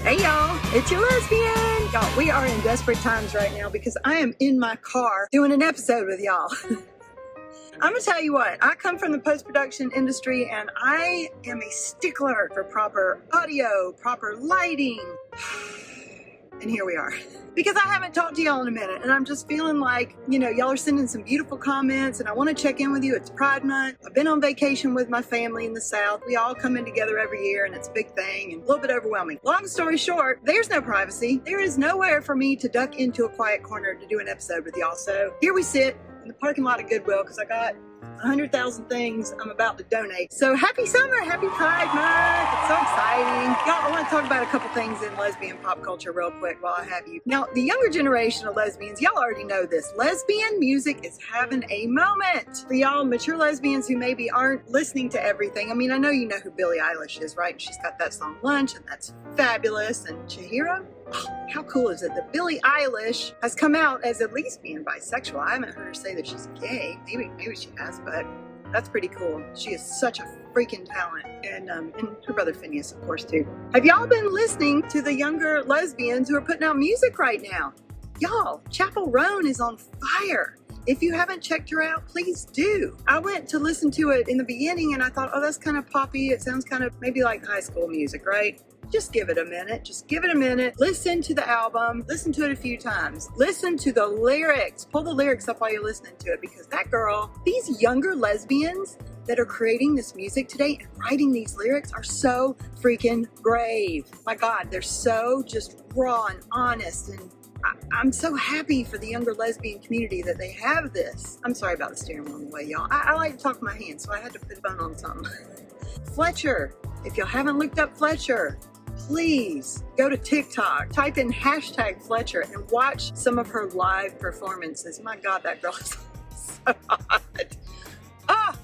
Hey y'all, it's your lesbian. Y'all, we are in desperate times right now because I am in my car doing an episode with y'all. I'm gonna tell you what, I come from the post-production industry and I am a stickler for proper audio, proper lighting. And here we are. Because I haven't talked to y'all in a minute and I'm just feeling like, y'all are sending some beautiful comments and I want to check in with you. It's Pride Month. I've been on vacation with my family in the South. We all come in together every year and it's a big thing and a little bit overwhelming. Long story short, there's no privacy. There is nowhere for me to duck into a quiet corner to do an episode with y'all. So here we sit in the parking lot of Goodwill because I got 100,000 things I'm about to donate. So happy summer, happy Pride Month. It's so exciting. Y'all, I want to talk about a couple things in lesbian pop culture real quick while I have you. Now, the younger generation of lesbians, y'all already know this. Lesbian music is having a moment. For y'all mature lesbians who maybe aren't listening to everything, I mean, I know you know who Billie Eilish is, right? And she's got that song Lunch, and that's fabulous. And Chihiro? Oh, how cool is it that Billie Eilish has come out as at least being bisexual? I haven't heard her say that she's gay. Maybe she has, but that's pretty cool. She is such a freaking talent. And her brother Phineas, of course, too. Have y'all been listening to the younger lesbians who are putting out music right now? Y'all, Chappell Roan is on fire. If you haven't checked her out, please do. I went to listen to it in the beginning and I thought, oh, that's kind of poppy. It sounds kind of maybe like high school music, right? Just give it a minute. Just give it a minute. Listen to the album. Listen to it a few times. Listen to the lyrics. Pull the lyrics up while you're listening to it because that girl, these younger lesbians that are creating this music today and writing these lyrics are so freaking brave. My God, they're so just raw and honest, and I'm so happy for the younger lesbian community that they have this. I'm sorry about the steering wheel in the way, y'all. I like to talk with my hands, so I had to put the phone on something. Fletcher. If y'all haven't looked up Fletcher, please go to TikTok, type in #Fletcher and watch some of her live performances. My God, that girl is so hot. Ah,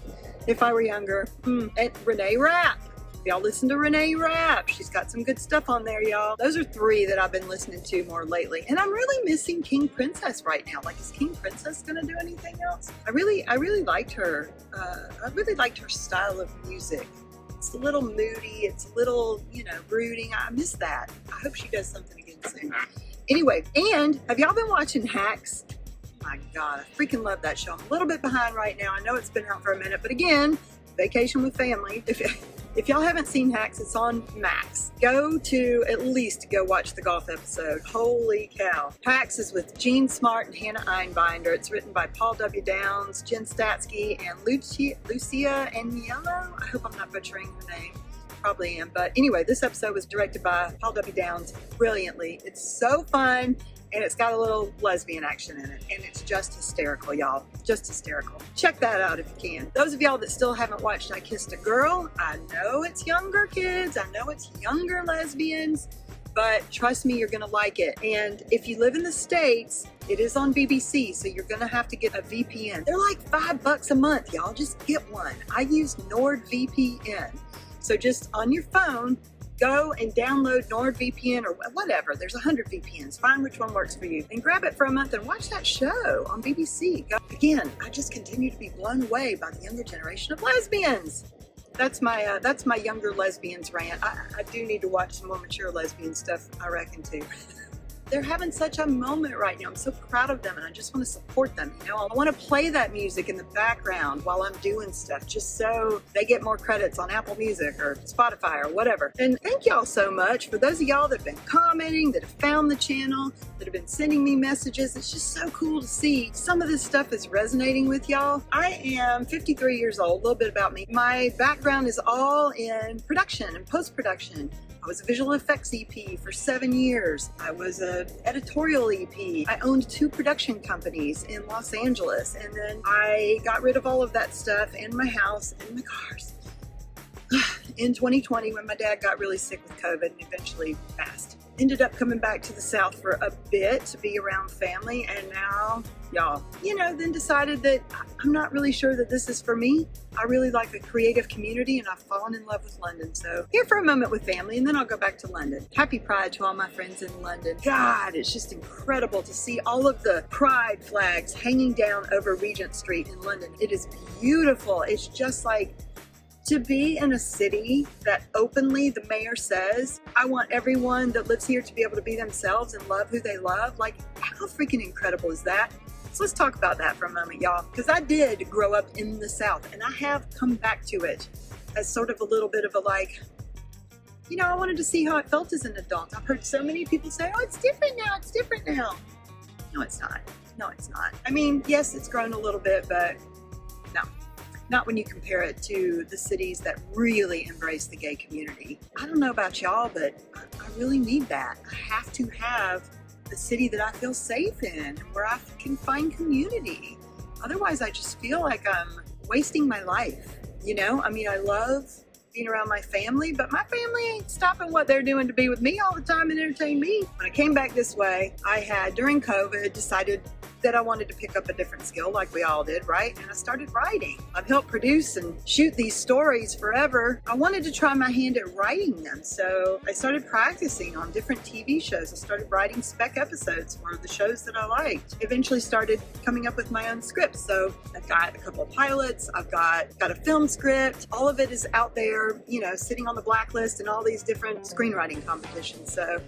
if I were younger. And Renee Rapp. Y'all listen to Renee Rapp. She's got some good stuff on there, y'all. Those are three that I've been listening to more lately. And I'm really missing King Princess right now. Like, is King Princess gonna do anything else? I really liked her. I really liked her style of music. It's a little moody. It's a little, brooding. I miss that. I hope she does something again soon. Anyway, and have y'all been watching Hacks? My God, I freaking love that show. I'm a little bit behind right now. I know it's been out for a minute, but again, vacation with family. If y'all haven't seen Hacks, it's on Max. At least go watch the golf episode. Holy cow. Hacks is with Gene Smart and Hannah Einbinder. It's written by Paul W. Downs, Jen Statsky, and Lucia Aniello. I hope I'm not butchering her name. Probably am. But anyway, this episode was directed by Paul W. Downs brilliantly. It's so fun. And it's got a little lesbian action in it. And it's just hysterical, y'all. Just hysterical. Check that out if you can. Those of y'all that still haven't watched I Kissed a Girl, I know it's younger kids. I know it's younger lesbians. But trust me, you're going to like it. And if you live in the States, it is on BBC. So you're going to have to get a VPN. They're like $5 a month, y'all. Just get one. I use NordVPN. So just on your phone, go and download NordVPN or whatever. There's 100 VPNs. Find which one works for you and grab it for a month and watch that show on BBC. Again, I just continue to be blown away by the younger generation of lesbians. That's my younger lesbians rant. I do need to watch some more mature lesbian stuff, I reckon, too. They're having such a moment right now. I'm so proud of them and I just want to support them. I want to play that music in the background while I'm doing stuff just so they get more credits on Apple Music or Spotify or whatever. And thank y'all so much for those of y'all that have been commenting, that have found the channel, that have been sending me messages. It's just so cool to see some of this stuff is resonating with y'all. I am 53 years old, a little bit about me. My background is all in production and post-production. I was a visual effects EP for 7 years. I was an editorial EP. I owned 2 production companies in Los Angeles. And then I got rid of all of that stuff and my house and my cars in 2020 when my dad got really sick with COVID and eventually passed. Ended up coming back to the South for a bit to be around family, and now, y'all, then decided that I'm not really sure that this is for me. I really like the creative community, and I've fallen in love with London. So here for a moment with family, and then I'll go back to London. Happy Pride to all my friends in London. God, it's just incredible to see all of the Pride flags hanging down over Regent Street in London. It is beautiful. It's just like To be in a city that openly the mayor says, I want everyone that lives here to be able to be themselves and love who they love, like how freaking incredible is that? So let's talk about that for a moment, y'all, because I did grow up in the South and I have come back to it as sort of a little bit of a like, you know, I wanted to see how it felt as an adult. I've heard so many people say, oh, it's different now, it's different now. No, it's not. No, it's not. I mean, yes, it's grown a little bit, but no. Not when you compare it to the cities that really embrace the gay community. I don't know about y'all, but I really need that. I have to have a city that I feel safe in, where I can find community. Otherwise, I just feel like I'm wasting my life. You know, I mean, I love being around my family, but my family ain't stopping what they're doing to be with me all the time and entertain me. When I came back this way, I had, during COVID, decided that I wanted to pick up a different skill like we all did, right? And I started writing. I've helped produce and shoot these stories forever. I wanted to try my hand at writing them. So I started practicing on different TV shows. I started writing spec episodes for the shows that I liked. Eventually started coming up with my own scripts. So I've got a couple of pilots. I've got a film script. All of it is out there, you know, sitting on the blacklist and all these different screenwriting competitions. So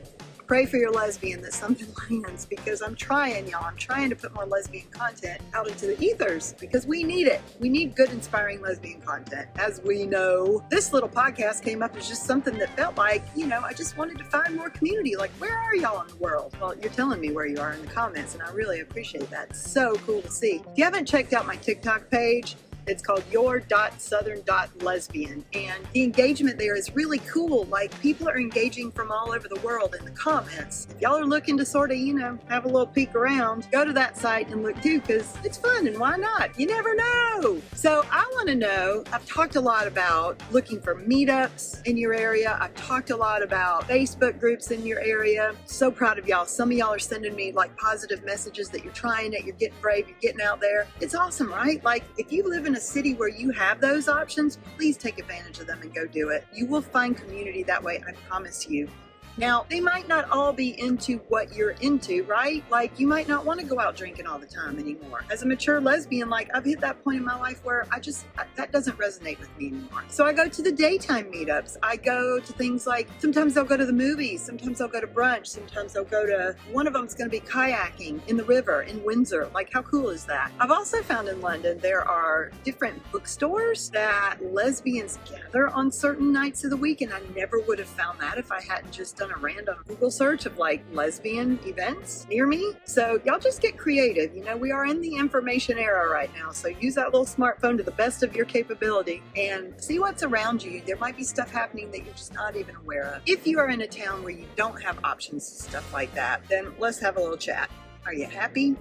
pray for your lesbian that something lands, because I'm trying, y'all. I'm trying to put more lesbian content out into the ethers because we need it. We need good, inspiring lesbian content. As we know, this little podcast came up as just something that felt like, you know, I just wanted to find more community. Like, where are y'all in the world? Well, you're telling me where you are in the comments, and I really appreciate that. It's so cool to see. If you haven't checked out my TikTok page, it's called your.southern.lesbian, and the engagement there is really cool. Like, people are engaging from all over the world in the comments. If y'all are looking to sort of, you know, have a little peek around, go to that site and look too, because it's fun, and why not? You never know. So I want to know, I've talked a lot about looking for meetups in your area. I've talked a lot about Facebook groups in your area. So proud of y'all. Some of y'all are sending me like positive messages that you're trying it, you're getting brave, you're getting out there. It's awesome, right? Like, if you live in a city where you have those options, please take advantage of them and go do it. You will find community that way, I promise you. Now, they might not all be into what you're into, right? Like, you might not want to go out drinking all the time anymore. As a mature lesbian, like, I've hit that point in my life where that doesn't resonate with me anymore. So I go to the daytime meetups. I go to things like, sometimes I'll go to the movies, sometimes I'll go to brunch, sometimes I'll go to, one of them's going to be kayaking in the river in Windsor. Like, how cool is that? I've also found in London there are different bookstores that lesbians gather on certain nights of the week, and I never would have found that if I hadn't just done a random Google search of like lesbian events near me. So y'all just get creative. You know, we are in the information era right now. So use that little smartphone to the best of your capability and see what's around you. There might be stuff happening that you're just not even aware of. If you are in a town where you don't have options to stuff like that, then let's have a little chat. Are you happy?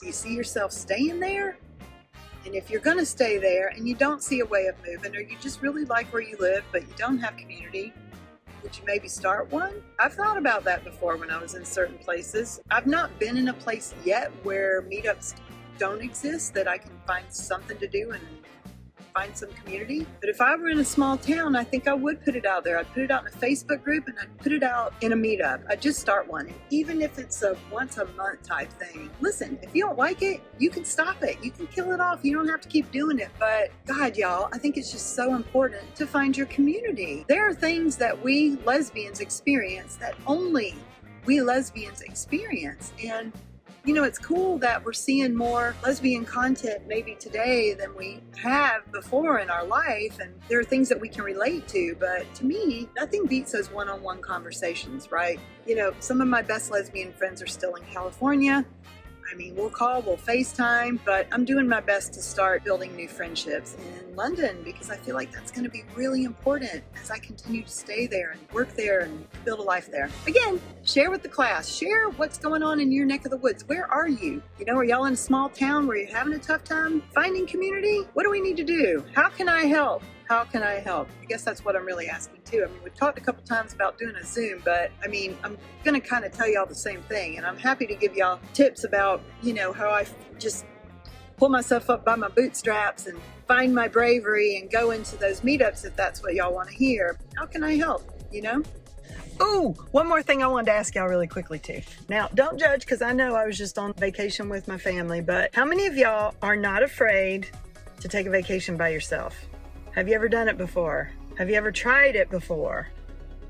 Do you see yourself staying there? And if you're going to stay there and you don't see a way of moving, or you just really like where you live but you don't have community, would you maybe start one? I've thought about that before when I was in certain places. I've not been in a place yet where meetups don't exist that I can find something to do and find some community. But if I were in a small town, I think I would put it out there. I'd put it out in a Facebook group and I'd put it out in a meetup. I'd just start one. And even if it's a once a month type thing, listen, if you don't like it, you can stop it. You can kill it off. You don't have to keep doing it. But God, y'all, I think it's just so important to find your community. There are things that we lesbians experience that only we lesbians experience. And you know, it's cool that we're seeing more lesbian content maybe today than we have before in our life, and there are things that we can relate to, but to me, nothing beats those one-on-one conversations, right? You know, some of my best lesbian friends are still in California. I mean, we'll call, we'll FaceTime, but I'm doing my best to start building new friendships in London because I feel like that's going to be really important as I continue to stay there and work there and build a life there. Again, share with the class. Share what's going on in your neck of the woods. Where are you? You know, are y'all in a small town where you're having a tough time finding community? What do we need to do? How can I help? How can I help? I guess that's what I'm really asking too. I mean, we've talked a couple times about doing a Zoom, but I mean, I'm going to kind of tell y'all the same thing. And I'm happy to give y'all tips about, you know, how I just pull myself up by my bootstraps and find my bravery and go into those meetups if that's what y'all want to hear. How can I help? You know? Ooh, one more thing I wanted to ask y'all really quickly too. Now, don't judge because I know I was just on vacation with my family, but how many of y'all are not afraid to take a vacation by yourself? Have you ever done it before? Have you ever tried it before?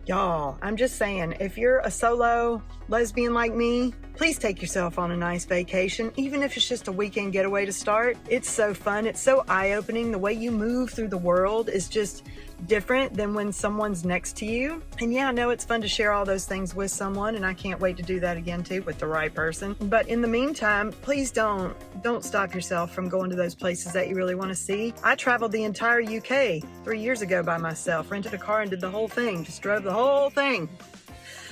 Y'all, I'm just saying, if you're a solo lesbian like me, please take yourself on a nice vacation, even if it's just a weekend getaway to start. It's so fun. It's so eye-opening. The way you move through the world is just different than when someone's next to you. And yeah, I know it's fun to share all those things with someone, and I can't wait to do that again too with the right person. But in the meantime, please don't stop yourself from going to those places that you really want to see. I traveled the entire UK 3 years ago by myself, rented a car and did the whole thing, just drove the whole thing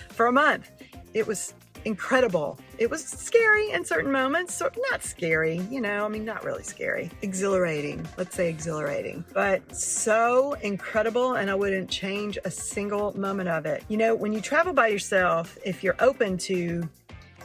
for a month. It was incredible. It was scary in certain moments, so not scary, not really scary. Exhilarating, let's say exhilarating, but so incredible, and I wouldn't change a single moment of it. When you travel by yourself, if you're open to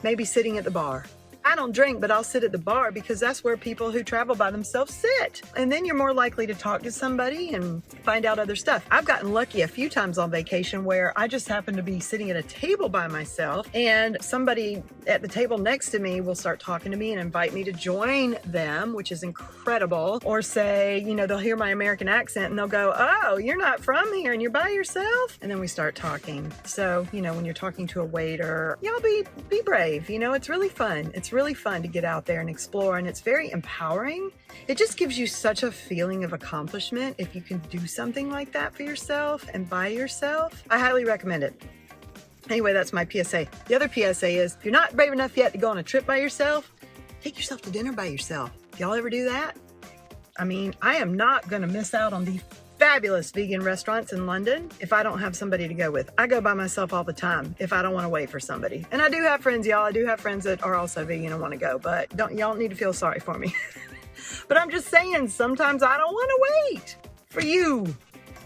maybe sitting at the bar, I don't drink, but I'll sit at the bar because that's where people who travel by themselves sit. And then you're more likely to talk to somebody and find out other stuff. I've gotten lucky a few times on vacation where I just happen to be sitting at a table by myself and somebody at the table next to me will start talking to me and invite me to join them, which is incredible. Or say, they'll hear my American accent and they'll go, "Oh, you're not from here and you're by yourself?" And then we start talking. So, when you're talking to a waiter, y'all be brave. It's really fun. It's really fun to get out there and explore, and it's very empowering. It just gives you such a feeling of accomplishment if you can do something like that for yourself and by yourself. I highly recommend it. Anyway, that's my PSA. The other PSA is, if you're not brave enough yet to go on a trip by yourself, take yourself to dinner by yourself. Y'all ever do that? I am not going to miss out on the fabulous vegan restaurants in London if I don't have somebody to go with. I go by myself all the time if I don't want to wait for somebody. And I do have friends, y'all. I do have friends that are also vegan and want to go, but y'all need to feel sorry for me. But I'm just saying, sometimes I don't want to wait for you.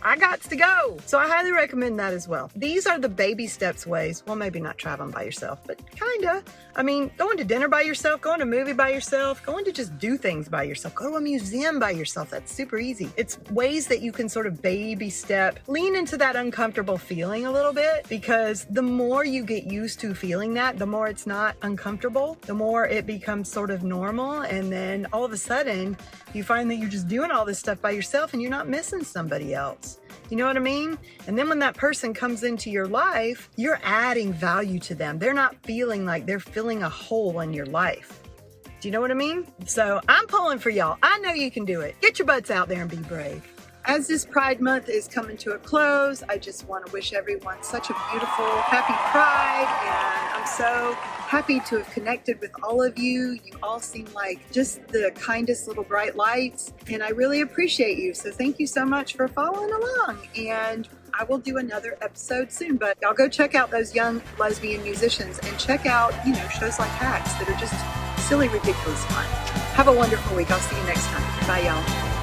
I got to go. So I highly recommend that as well. These are the baby steps ways. Well, maybe not traveling by yourself, but kinda. Going to dinner by yourself, going to a movie by yourself, going to just do things by yourself, go to a museum by yourself. That's super easy. It's ways that you can sort of baby step, lean into that uncomfortable feeling a little bit, because the more you get used to feeling that, the more it's not uncomfortable, the more it becomes sort of normal. And then all of a sudden you find that you're just doing all this stuff by yourself and you're not missing somebody else. You know what I mean? And then when that person comes into your life, you're adding value to them. They're not feeling like they're filling a hole in your life. Do you know what I mean? So I'm pulling for y'all. I know you can do it. Get your butts out there and be brave. As this Pride Month is coming to a close, I just want to wish everyone such a beautiful, happy Pride. And I'm so happy to have connected with all of you. You all seem like just the kindest little bright lights, and I really appreciate you. So thank you so much for following along, and I will do another episode soon. But y'all go check out those young lesbian musicians and check out, shows like Hacks that are just silly, ridiculous fun. Have a wonderful week. I'll see you next time. Bye, y'all.